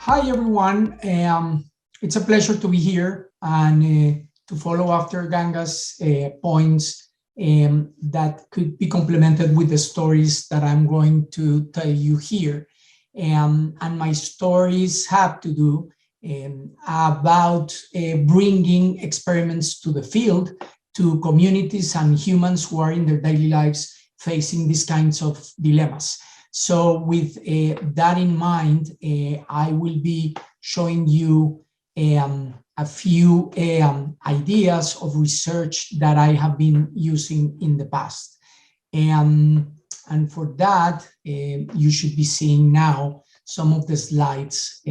Hi, everyone. It's a pleasure to be here and to follow after Ganga's points that could be complemented with the stories that I'm going to tell you here. And my stories have to do about bringing experiments to the field, to communities and humans who are in their daily lives facing these kinds of dilemmas. So with that in mind, I will be showing you a few ideas of research that I have been using in the past. And for that, you should be seeing now some of the slides.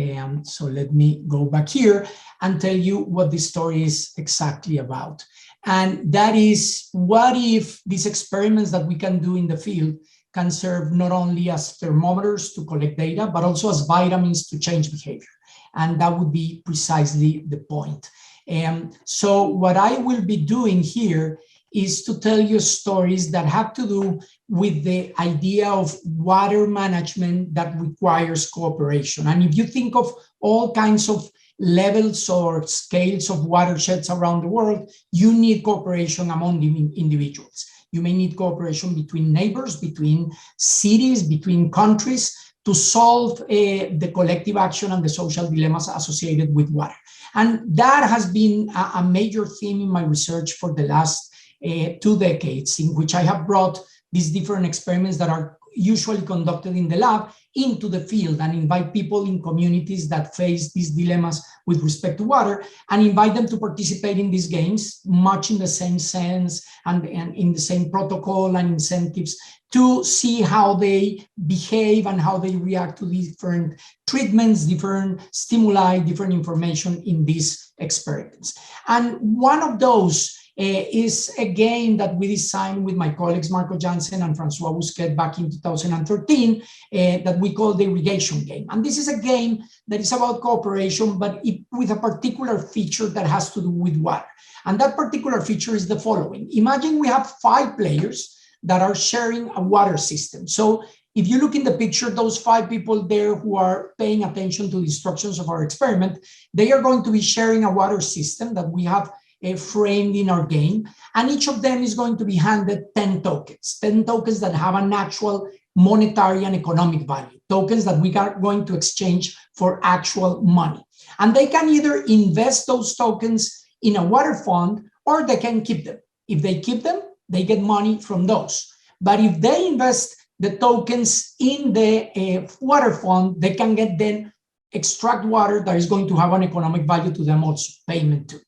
So let me go back here and tell you what this story is exactly about. And that is, what if these experiments that we can do in the field can serve not only as thermometers to collect data, but also as vitamins to change behavior. And that would be precisely the point. So what I will be doing here is to tell you stories that have to do with the idea of water management that requires cooperation. And if you think of all kinds of levels or scales of watersheds around the world, you need cooperation among the individuals. You may need cooperation between neighbors, between cities, between countries to solve the collective action and the social dilemmas associated with water. And that has been a major theme in my research for the last 2 decades, in which I have brought these different experiments that are usually conducted in the lab into the field and invite people in communities that face these dilemmas with respect to water and invite them to participate in these games, much in the same sense and in the same protocol and incentives, to see how they behave and how they react to different treatments, different stimuli, different information in these experiments. And one of those is a game that we designed with my colleagues Marco Jansen and Francois Bousquet back in 2013 that we call the irrigation game. And this is a game that is about cooperation, but with a particular feature that has to do with water. And that particular feature is the following. Imagine we have 5 players that are sharing a water system. So if you look in the picture, those 5 people there who are paying attention to the instructions of our experiment, they are going to be sharing a water system that we have framed in our game, and each of them is going to be handed 10 tokens that have an actual monetary and economic value, tokens that we are going to exchange for actual money. And they can either invest those tokens in a water fund or they can keep them. If they keep them, they get money from those. But if they invest the tokens in the water fund, they can get then extract water that is going to have an economic value to them also, payment to.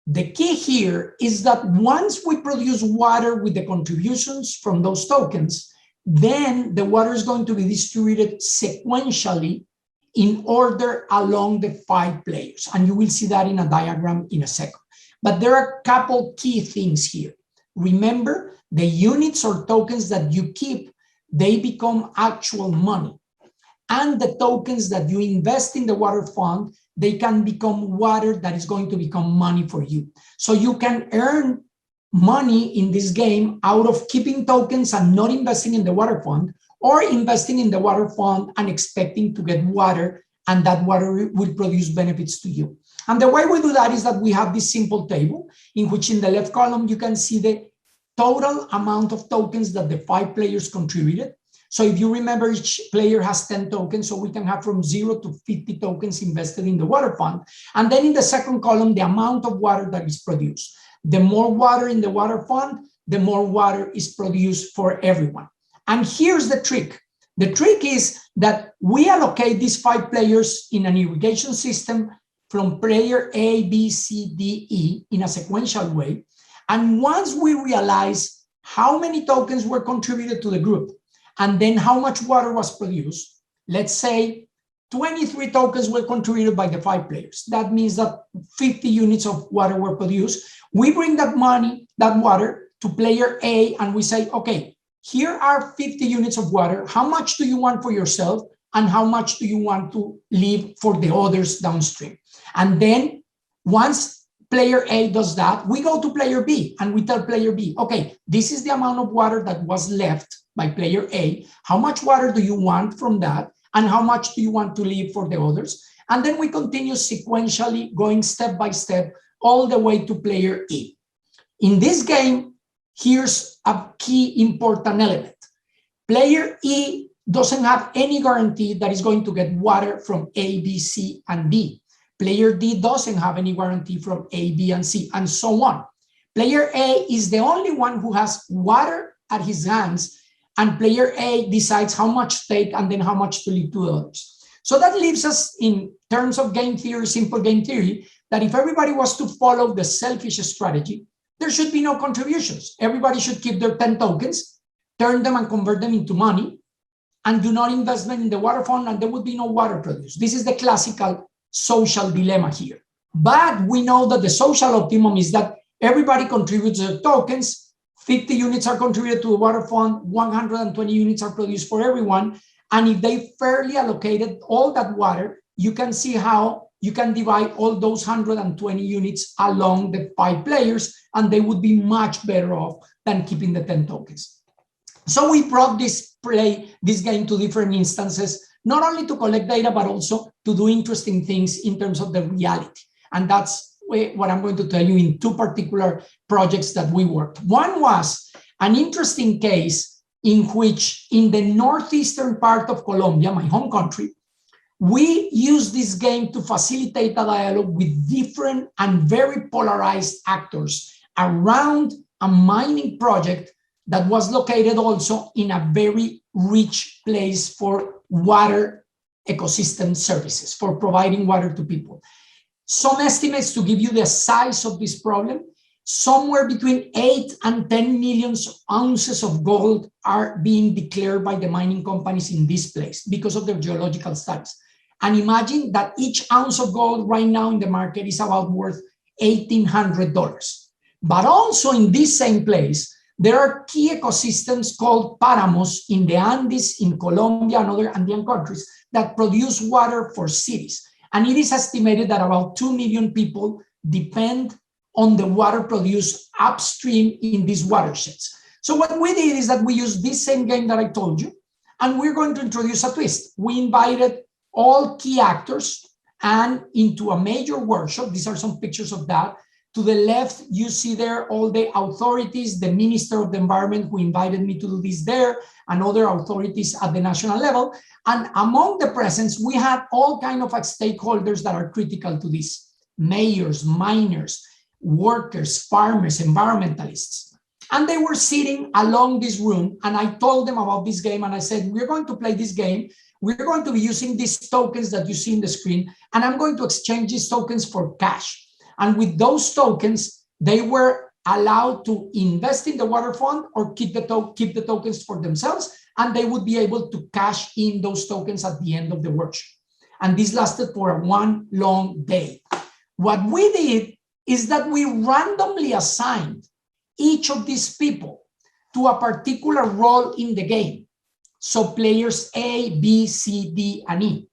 The key here is that once we produce water with the contributions from those tokens, then the water is going to be distributed sequentially in order along the 5 players. And you will see that in a diagram in a second. But there are a couple key things here. Remember, the units or tokens that you keep, they become actual money. And the tokens that you invest in the water fund, they can become water that is going to become money for you. So you can earn money in this game out of keeping tokens and not investing in the water fund, or investing in the water fund and expecting to get water, and that water will produce benefits to you. And the way we do that is that we have this simple table in which in the left column, you can see the total amount of tokens that the 5 players contributed. So if you remember, each player has 10 tokens, so we can have from 0 to 50 tokens invested in the water fund. And then in the second column, the amount of water that is produced. The more water in the water fund, the more water is produced for everyone. And here's the trick. The trick is that we allocate these 5 players in an irrigation system from player A, B, C, D, E in a sequential way. And once we realize how many tokens were contributed to the group, and then how much water was produced, let's say 23 tokens were contributed by the 5 players. That means that 50 units of water were produced. We bring that money, that water, to player A, and we say, okay, here are 50 units of water. How much do you want for yourself? And how much do you want to leave for the others downstream? And then once player A does that, we go to player B and we tell player B, okay, this is the amount of water that was left by player A. How much water do you want from that? and how much do you want to leave for the others. And then we continue sequentially going step by step all the way to player E. In this game, here's a key important element. Player E doesn't have any guarantee that he's going to get water from A, B, C, and D. Player D doesn't have any guarantee from A, B, and C, and so on. Player A is the only one who has water at his hands, and player A decides how much to take and then how much to leave to others. So that leaves us in terms of game theory, simple game theory, that if everybody was to follow the selfish strategy, there should be no contributions. Everybody should keep their 10 tokens, turn them and convert them into money, and do not investment in the water fund, and there would be no water produced. This is the classical social dilemma here. But we know that the social optimum is that everybody contributes their tokens, 50 units are contributed to the water fund, 120 units are produced for everyone, and if they fairly allocated all that water, you can see how you can divide all those 120 units along the 5 players, and they would be much better off than keeping the 10 tokens. So we brought this game to different instances, not only to collect data, but also to do interesting things in terms of the reality. And that's what I'm going to tell you in 2 particular projects that we worked. One was an interesting case in which in the northeastern part of Colombia, my home country, we used this game to facilitate a dialogue with different and very polarized actors around a mining project that was located also in a very rich place for water ecosystem services, for providing water to people. Some estimates to give you the size of this problem, somewhere between 8 and 10 million ounces of gold are being declared by the mining companies in this place because of their geological studies. And imagine that each ounce of gold right now in the market is about worth $1,800. But also in this same place, there are key ecosystems called páramos in the Andes, in Colombia and other Andean countries that produce water for cities. And it is estimated that about 2 million people depend on the water produced upstream in these watersheds. So what we did is that we used this same game that I told you, and we're going to introduce a twist. We invited all key actors and into a major workshop. These are some pictures of that. To the left, you see there all the authorities, the Minister of the Environment who invited me to do this there, and other authorities at the national level. And among the presence, we had all kinds of stakeholders that are critical to this: mayors, miners, workers, farmers, environmentalists. And they were sitting along this room, and I told them about this game, and I said, we're going to play this game. We're going to be using these tokens that you see in the screen, and I'm going to exchange these tokens for cash. And with those tokens, they were allowed to invest in the water fund or keep the tokens for themselves, and they would be able to cash in those tokens at the end of the workshop. And this lasted for 1 long day. What we did is that we randomly assigned each of these people to a particular role in the game. So players A, B, C, D, and E.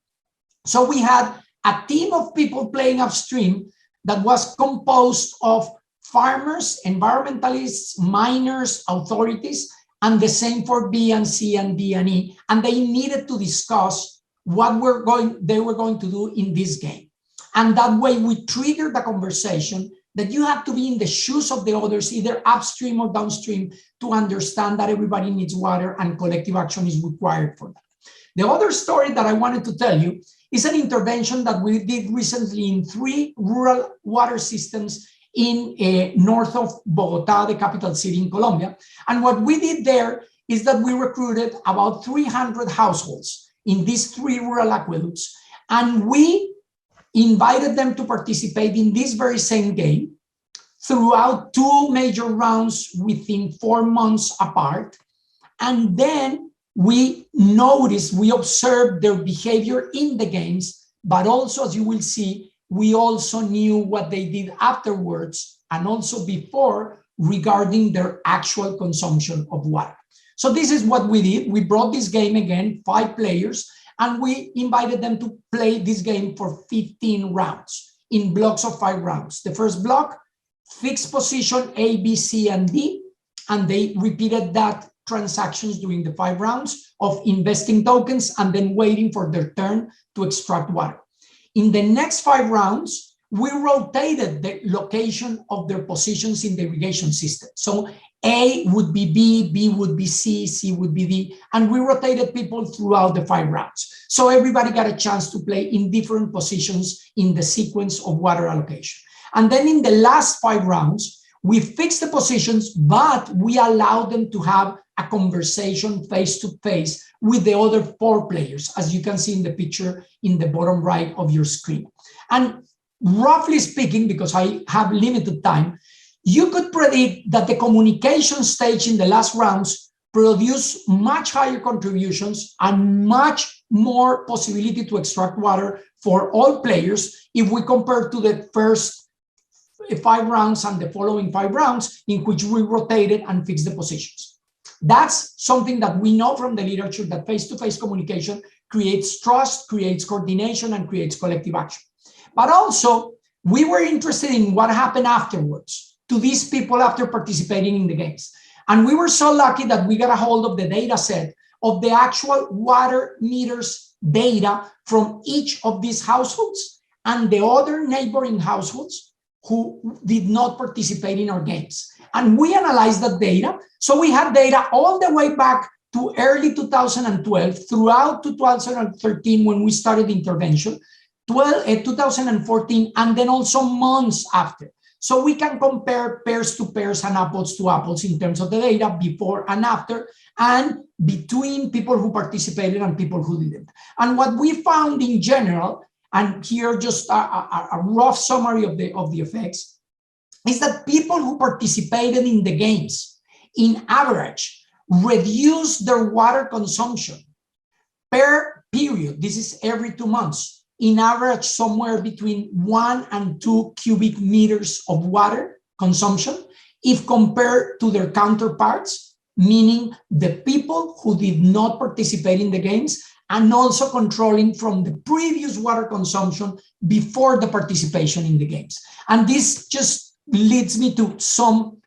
So we had a team of people playing upstream that was composed of farmers, environmentalists, miners, authorities, and the same for B and C and D and E. And they needed to discuss what they were going to do in this game. And that way we triggered the conversation that you have to be in the shoes of the others, either upstream or downstream, to understand that everybody needs water and collective action is required for that. The other story that I wanted to tell you is an intervention that we did recently in 3 rural water systems in north of Bogota, the capital city in Colombia. And what we did there is that we recruited about 300 households in these 3 rural aqueducts, and we invited them to participate in this very same game throughout 2 major rounds within 4 months apart. And then we observed their behavior in the games, but also, as you will see, we also knew what they did afterwards and also before regarding their actual consumption of water. So this is what we did. We brought this game again, 5 players, and we invited them to play this game for 15 rounds in blocks of 5 rounds. The first block, fixed position A, B, C, and D, and they repeated that transactions during the 5 rounds of investing tokens and then waiting for their turn to extract water. In the next 5 rounds, we rotated the location of their positions in the irrigation system. So A would be B, B would be C, C would be D, and we rotated people throughout the 5 rounds. So everybody got a chance to play in different positions in the sequence of water allocation. And then in the last 5 rounds, we fixed the positions, but we allowed them to have a conversation face-to-face with the other 4 players, as you can see in the picture in the bottom right of your screen. And roughly speaking, because I have limited time, you could predict that the communication stage in the last rounds produce much higher contributions and much more possibility to extract water for all players if we compare to the first 5 rounds and the following 5 rounds in which we rotated and fixed the positions. That's something that we know from the literature, that face-to-face communication creates trust, creates coordination, and creates collective action. But also, we were interested in what happened afterwards to these people after participating in the games. And we were so lucky that we got a hold of the data set of the actual water meters data from each of these households and the other neighboring households who did not participate in our games. And we analyzed that data. So we had data all the way back to early 2012, throughout 2013 when we started intervention, 2014, and then also months after. So we can compare pairs to pairs and apples to apples in terms of the data before and after, and between people who participated and people who didn't. And what we found in general, and here just a rough summary of the effects, is that people who participated in the games, in average, reduced their water consumption per period. This is every 2 months. In average, somewhere between 1 and 2 cubic meters of water consumption if compared to their counterparts, meaning the people who did not participate in the games, and also controlling from the previous water consumption before the participation in the games. And this just leads me to some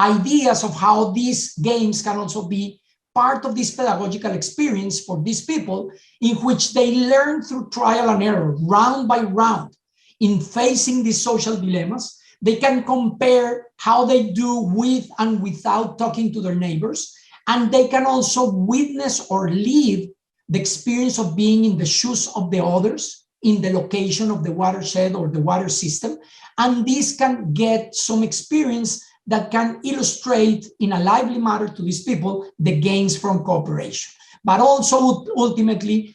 ideas of how these games can also be part of this pedagogical experience for these people, in which they learn through trial and error, round by round, in facing these social dilemmas. They can compare how they do with and without talking to their neighbors, and they can also witness or live the experience of being in the shoes of the others, in the location of the watershed or the water system. And this can get some experience that can illustrate in a lively manner to these people the gains from cooperation. But also, ultimately,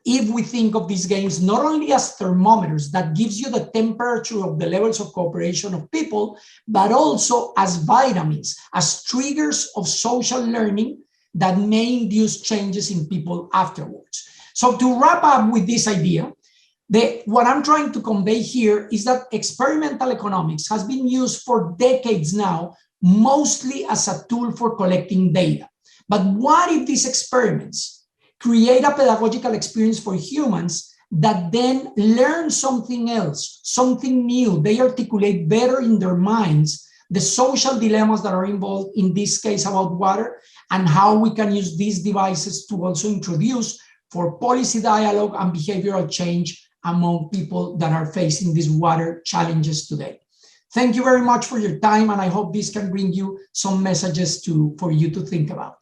if we think of these games not only as thermometers that gives you the temperature of the levels of cooperation of people, but also as vitamins, as triggers of social learning that may induce changes in people afterwards. So to wrap up with this idea, what I'm trying to convey here is that experimental economics has been used for decades now, mostly as a tool for collecting data. But what if these experiments create a pedagogical experience for humans that then learn something else, something new? They articulate better in their minds the social dilemmas that are involved, in this case about water, and how we can use these devices to also introduce for policy dialogue and behavioral change among people that are facing these water challenges today. Thank you very much for your time, and I hope this can bring you some messages for you to think about.